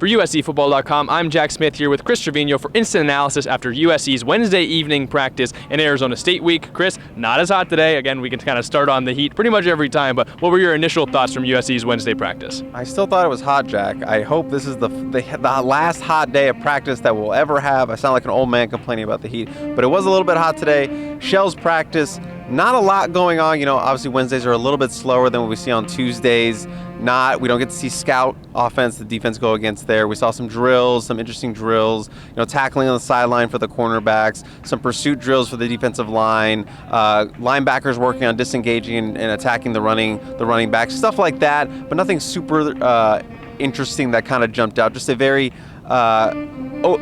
For USCFootball.com, I'm Jack Smith here with Chris Treviño for instant analysis after USC's Wednesday evening practice in Arizona State week. Chris, not as hot today. Again, we can kind of start on the heat pretty much every time, but what were your initial thoughts from USC's Wednesday practice? I still thought it was hot, Jack. I hope this is the last hot day of practice that we'll ever have. I sound like an old man complaining about the heat, but it was a little bit hot today. Shells practice, not a lot going on. Obviously Wednesdays are a little bit slower than what we see on Tuesdays. We don't get to see scout offense, the defense go against there. We saw some drills, some interesting drills, tackling on the sideline for the cornerbacks, some pursuit drills for the defensive line, linebackers working on disengaging and attacking the running backs, stuff like that, but nothing super interesting that kind of jumped out. Just a very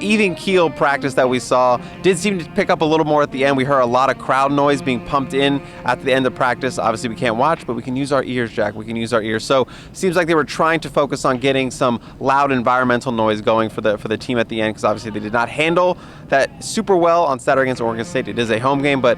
even keel practice that we saw. Did seem to pick up a little more at the end. We heard a lot of crowd noise being pumped in at the end of practice. Obviously we can't watch, but we can use our ears, Jack. We can use our ears. So seems like they were trying to focus on getting some loud environmental noise going for the team at the end, because obviously they did not handle that super well on Saturday against Oregon State. It is a home game, but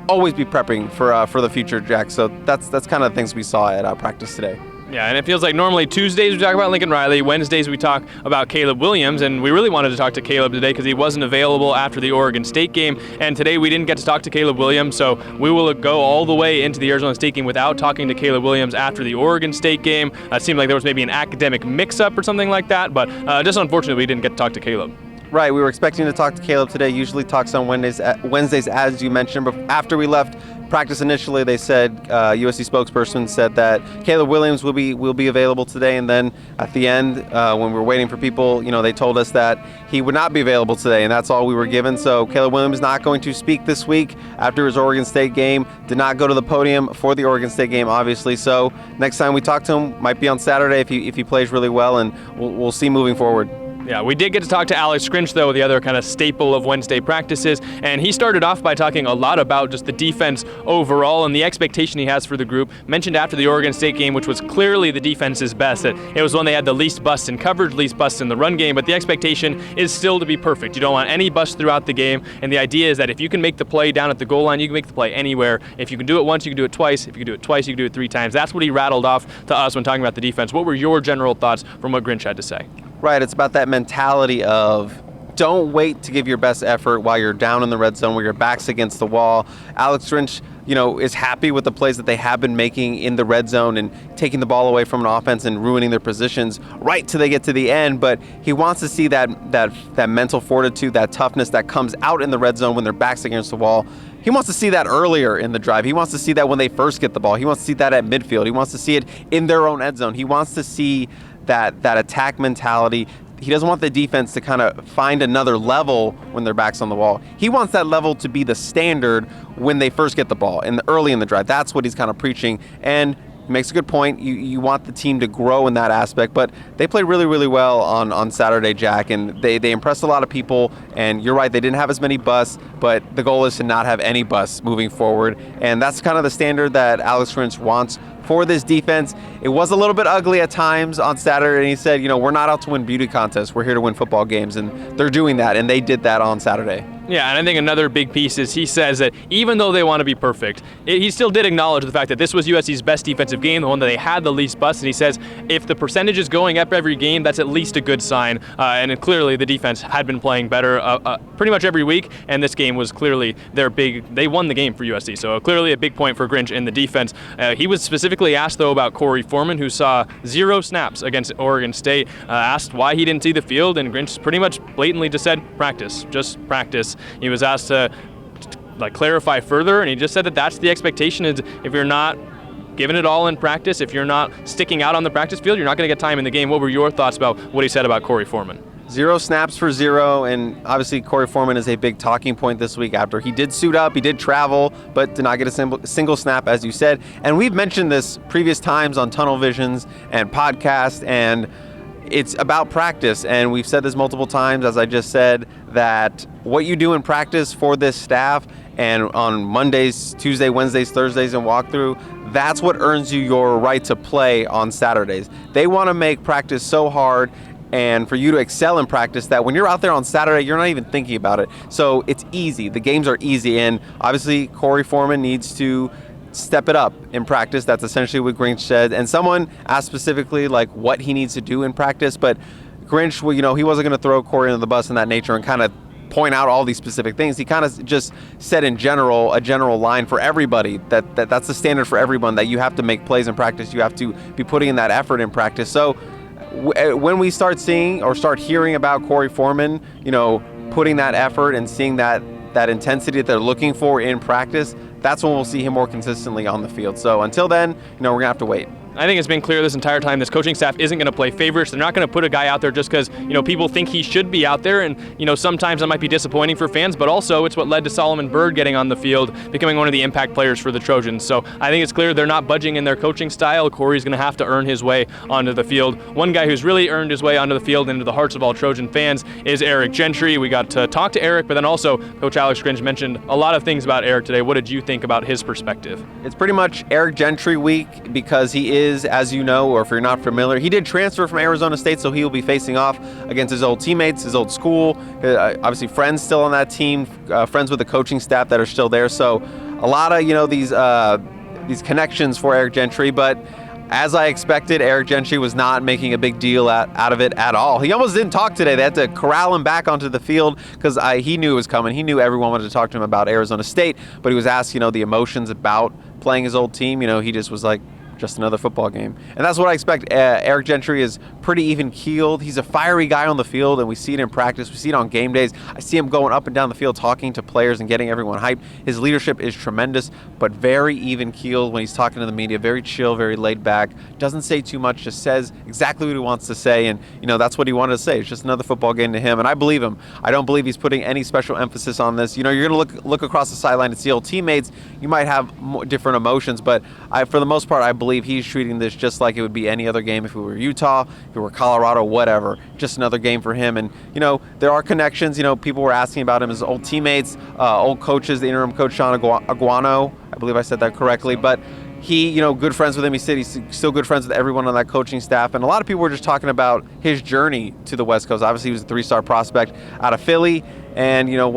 always be prepping for the future, Jack. So that's kind of the things we saw at practice today. Yeah, and it feels like normally Tuesdays we talk about Lincoln Riley, Wednesdays we talk about Caleb Williams, and we really wanted to talk to Caleb today because he wasn't available after the Oregon State game, and today we didn't get to talk to Caleb Williams, so we will go all the way into the Arizona State game without talking to Caleb Williams after the Oregon State game. It seemed like there was maybe an academic mix-up or something like that, but just unfortunately we didn't get to talk to Caleb. Right, we were expecting to talk to Caleb today. Usually talks on Wednesdays, as you mentioned. But after we left practice initially, they said USC spokesperson said that Caleb Williams will be available today. And then at the end, when we were waiting for people, they told us that he would not be available today, and that's all we were given. So Caleb Williams is not going to speak this week after his Oregon State game. Did not go to the podium for the Oregon State game, obviously. So next time we talk to him might be on Saturday if he plays really well, and we'll see moving forward. Yeah, we did get to talk to Alex Grinch, though, the other kind of staple of Wednesday practices, and he started off by talking a lot about just the defense overall and the expectation he has for the group. Mentioned after the Oregon State game, which was clearly the defense's best, that it was when they had the least busts in coverage, least busts in the run game, but the expectation is still to be perfect. You don't want any busts throughout the game, and the idea is that if you can make the play down at the goal line, you can make the play anywhere. If you can do it once, you can do it twice. If you can do it twice, you can do it 3 times. That's what he rattled off to us when talking about the defense. What were your general thoughts from what Grinch had to say? Right, it's about that mentality of don't wait to give your best effort while you're down in the red zone where your back's against the wall. Alex Grinch, is happy with the plays that they have been making in the red zone and taking the ball away from an offense and ruining their positions right till they get to the end. But he wants to see that mental fortitude, that toughness that comes out in the red zone when their back's against the wall. He wants to see that earlier in the drive. He wants to see that when they first get the ball. He wants to see that at midfield. He wants to see it in their own end zone. He wants to see that attack mentality. He doesn't want the defense to kind of find another level when their back's on the wall. He wants that level to be the standard when they first get the ball early in the drive. That's what he's kind of preaching. And he makes a good point. You want the team to grow in that aspect, but they played really, really well on Saturday, Jack, and they impressed a lot of people. And you're right, they didn't have as many busts, but the goal is to not have any busts moving forward. And that's kind of the standard that Alex Grinch wants for this defense. It was a little bit ugly at times on Saturday, and he said, we're not out to win beauty contests. We're here to win football games, and they're doing that, and they did that on Saturday. Yeah, and I think another big piece is he says that even though they want to be perfect, he still did acknowledge the fact that this was USC's best defensive game, the one that they had the least busts, and he says if the percentage is going up every game, that's at least a good sign, and clearly the defense had been playing better pretty much every week, and this game was clearly they won the game for USC, so clearly a big point for Grinch in the defense. He was specifically asked, though, about Korey Foreman, who saw 0 snaps against Oregon State, asked why he didn't see the field, and Grinch pretty much blatantly just said, practice, just practice. He was asked to clarify further, and he just said that that's the expectation, is if you're not giving it all in practice, if you're not sticking out on the practice field, you're not going to get time in the game. What were your thoughts about what he said about Korey Foreman? 0 snaps for 0, and obviously Korey Foreman is a big talking point this week after he did suit up, he did travel, but did not get a single snap, as you said. And we've mentioned this previous times on Tunnel Visions and podcasts, and it's about practice, and we've said this multiple times, as I just said, that what you do in practice for this staff and on Mondays, Tuesday, Wednesdays, Thursdays, and walkthrough, that's what earns you your right to play on Saturdays. They want to make practice so hard and for you to excel in practice that when you're out there on Saturday, you're not even thinking about it. So it's easy. The games are easy, and obviously Korey Foreman needs to step it up in practice. That's essentially what Grinch said. And someone asked specifically what he needs to do in practice, but Grinch, well, he wasn't going to throw Korey under the bus in that nature and kind of point out all these specific things. He kind of just said in general, a general line for everybody that's the standard for everyone, that you have to make plays in practice. You have to be putting in that effort in practice. So when we start seeing or start hearing about Korey Foreman, putting that effort and seeing that intensity that they're looking for in practice, that's when we'll see him more consistently on the field. So until then, we're going to have to wait. I think it's been clear this entire time this coaching staff isn't going to play favorites. They're not going to put a guy out there just because, people think he should be out there. And, sometimes that might be disappointing for fans, but also it's what led to Solomon Byrd getting on the field, becoming one of the impact players for the Trojans. So I think it's clear they're not budging in their coaching style. Korey's going to have to earn his way onto the field. One guy who's really earned his way onto the field into the hearts of all Trojan fans is Eric Gentry. We got to talk to Eric, but then also Coach Alex Grinch mentioned a lot of things about Eric today. What did you think about his perspective? It's pretty much Eric Gentry week because he is, as you know, or if you're not familiar, he did transfer from Arizona State, so he will be facing off against his old teammates, his old school, obviously friends still on that team, friends with the coaching staff that are still there. So a lot of, these connections for Eric Gentry, but as I expected, Eric Gentry was not making a big deal out of it at all. He almost didn't talk today. They had to corral him back onto the field because he knew it was coming. He knew everyone wanted to talk to him about Arizona State, but he was asked, the emotions about playing his old team. He just was like, just another football game. And that's what I expect. Eric Gentry is pretty even-keeled. He's a fiery guy on the field, and we see it in practice. We see it on game days. I see him going up and down the field talking to players and getting everyone hyped. His leadership is tremendous, but very even-keeled when he's talking to the media. Very chill, very laid back. Doesn't say too much, just says exactly what he wants to say, and that's what he wanted to say. It's just another football game to him, and I believe him. I don't believe he's putting any special emphasis on this. You're going to look across the sideline and see old teammates. You might have different emotions, but for the most part, I believe he's treating this just like it would be any other game. If it were Utah, if it were Colorado, whatever, just another game for him. And there are connections. People were asking about him as old teammates, old coaches, the interim coach Sean Aguano, I believe I said that correctly, but he, good friends with him. He said he's still good friends with everyone on that coaching staff. And a lot of people were just talking about his journey to the West Coast. Obviously, he was a 3-star prospect out of Philly, and how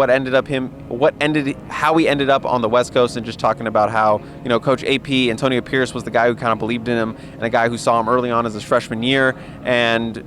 he ended up on the West Coast, and just talking about how, Coach AP, Antonio Pierce, was the guy who kind of believed in him, and a guy who saw him early on as his freshman year. And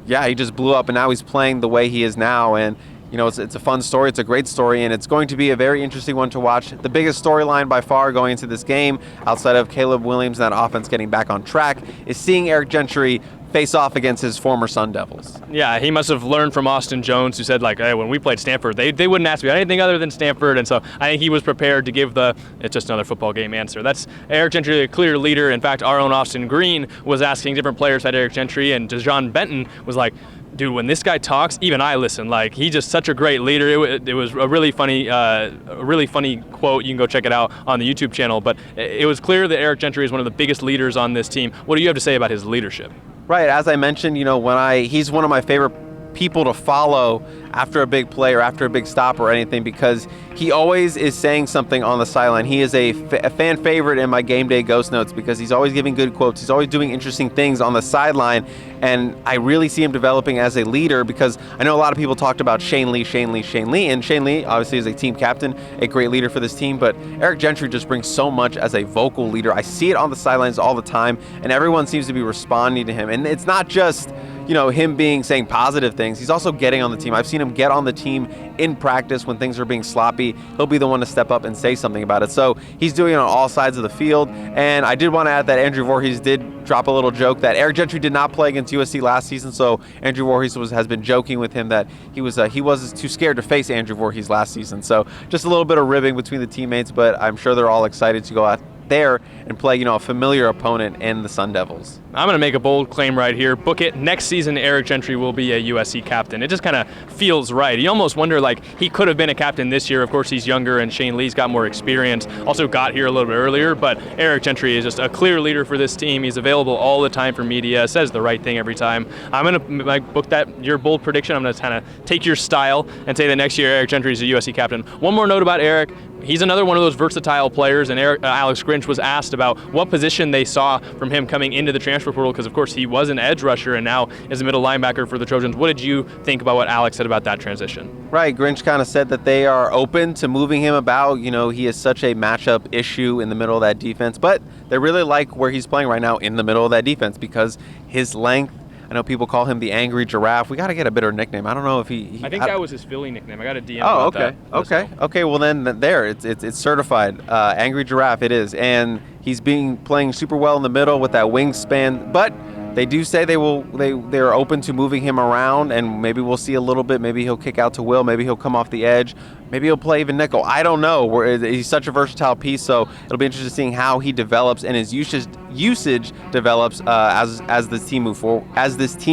yeah, he just blew up, and now he's playing the way he is now. And it's a fun story. It's a great story, and it's going to be a very interesting one to watch. The biggest storyline by far going into this game, outside of Caleb Williams and that offense getting back on track, is seeing Eric Gentry face off against his former Sun Devils. Yeah, he must have learned from Austin Jones, who said, hey, when we played Stanford, they wouldn't ask me anything other than Stanford. And so I think he was prepared to give it's just another football game answer. That's Eric Gentry, a clear leader. In fact, our own Austin Green was asking different players about Eric Gentry, and DeJohn Benton was like, dude, when this guy talks, even I listen. He's just such a great leader. It was a really funny quote. You can go check it out on the YouTube channel. But it was clear that Eric Gentry is one of the biggest leaders on this team. What do you have to say about his leadership? Right, as I mentioned, he's one of my favorite people to follow after a big play or after a big stop or anything, because he always is saying something on the sideline. He is a fan favorite in my game day ghost notes because he's always giving good quotes. He's always doing interesting things on the sideline, and I really see him developing as a leader, because I know a lot of people talked about Shane Lee, and Shane Lee obviously is a team captain, a great leader for this team, but Eric Gentry just brings so much as a vocal leader. I see it on the sidelines all the time, and everyone seems to be responding to him, and it's not just him saying positive things. He's also getting on the team. I've seen him get on the team in practice when things are being sloppy. He'll be the one to step up and say something about it. So he's doing it on all sides of the field. And I did want to add that Andrew Voorhees did drop a little joke that Eric Gentry did not play against USC last season. So Andrew Voorhees has been joking with him that he was too scared to face Andrew Voorhees last season. So just a little bit of ribbing between the teammates, but I'm sure they're all excited to go out there and play, a familiar opponent in the Sun Devils. I'm going to make a bold claim right here. Book it. Next season, Eric Gentry will be a USC captain. It just kind of feels right. You almost wonder, he could have been a captain this year. Of course, he's younger, and Shane Lee's got more experience. Also got here a little bit earlier, but Eric Gentry is just a clear leader for this team. He's available all the time for media, says the right thing every time. I'm going to book that, your bold prediction. I'm going to kind of take your style and say that next year, Eric Gentry is a USC captain. One more note about Eric. He's another one of those versatile players, and Alex Grinch was asked about what position they saw from him coming into the transfer portal, because of course he was an edge rusher and now is a middle linebacker for the Trojans. What did you think about what Alex said about that transition? Right, Grinch kind of said that they are open to moving him about. He is such a matchup issue in the middle of that defense, but they really like where he's playing right now in the middle of that defense because his length, I know people call him the Angry Giraffe. We got to get a better nickname. I don't know if I think that was his Philly nickname. I got a DM Oh, about okay. that. Okay. Well, then there, it's certified. Angry Giraffe, it is, and he's playing super well in the middle with that wingspan. But they do say they're open to moving him around, and maybe we'll see a little bit. Maybe he'll kick out to Will. Maybe he'll come off the edge. Maybe he'll play even nickel. I don't know. He's such a versatile piece, so it'll be interesting seeing how he develops and his usage develops as this team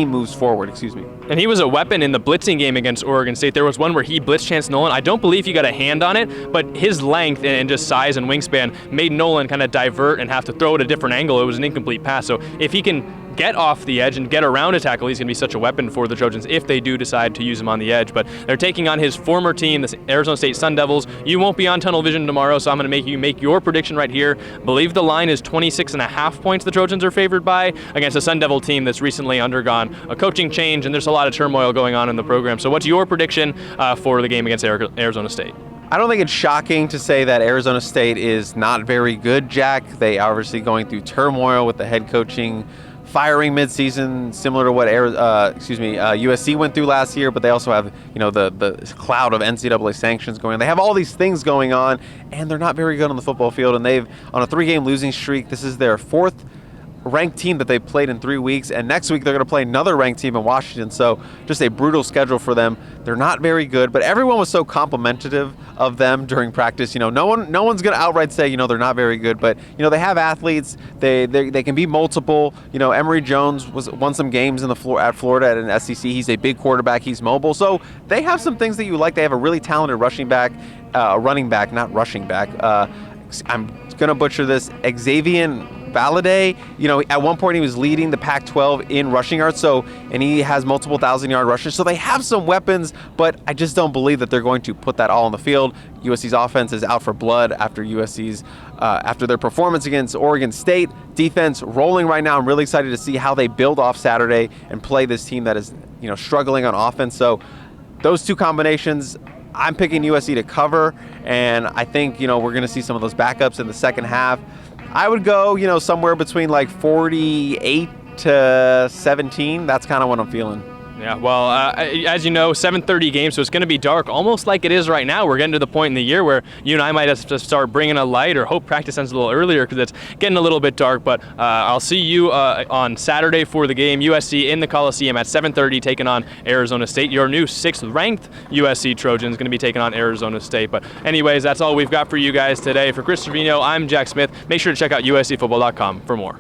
moves forward. Excuse me. And he was a weapon in the blitzing game against Oregon State. There was one where he blitzed Chance Nolan. I don't believe he got a hand on it, but his length and just size and wingspan made Nolan kind of divert and have to throw it a different angle. It was an incomplete pass. So if he can get off the edge and get around a tackle, he's going to be such a weapon for the Trojans if they do decide to use him on the edge. But they're taking on his former team, the Arizona State Sun Devils. You won't be on Tunnel Vision tomorrow, so I'm going to make you make your prediction right here. Believe the line is 26.5 points the Trojans are favored by against a Sun Devil team that's recently undergone a coaching change, and there's a lot of turmoil going on in the program. So what's your prediction for the game against Arizona State? I don't think it's shocking to say that Arizona State is not very good, Jack. They are obviously going through turmoil with the head coaching firing midseason, similar to what USC went through last year, but they also have the cloud of NCAA sanctions going on. They have all these things going on, and they're not very good on the football field, and they've on a 3-game losing streak. This is their 4th ranked team that they played in 3 weeks, and next week they're going to play another ranked team in Washington. So just a brutal schedule for them. They're not very good, but everyone was so complimentary of them during practice. No one's going to outright say they're not very good, but they have athletes. They can be multiple. Emory Jones won some games at Florida at an SEC. He's a big quarterback. He's mobile. So they have some things that you like. They have a really talented running back. I'm going to butcher this. Xavier Valladay, at one point he was leading the Pac-12 in rushing yards, and he has multiple 1,000-yard rushes. So they have some weapons, but I just don't believe that they're going to put that all on the field. USC's offense is out for blood after after their performance against Oregon State. Defense rolling right now. I'm really excited to see how they build off Saturday and play this team that is, struggling on offense. So those two combinations, I'm picking USC to cover, and I think, we're going to see some of those backups in the second half. I would go, somewhere between like 48 to 17. That's kind of what I'm feeling. Yeah, well, as you know, 7:30 game, so it's going to be dark, almost like it is right now. We're getting to the point in the year where you and I might have to start bringing a light, or hope practice ends a little earlier because it's getting a little bit dark. But I'll see you on Saturday for the game. USC in the Coliseum at 7:30, taking on Arizona State. Your new 6th-ranked USC Trojans going to be taking on Arizona State. But anyways, that's all we've got for you guys today. For Chris Treviño, I'm Jack Smith. Make sure to check out uscfootball.com for more.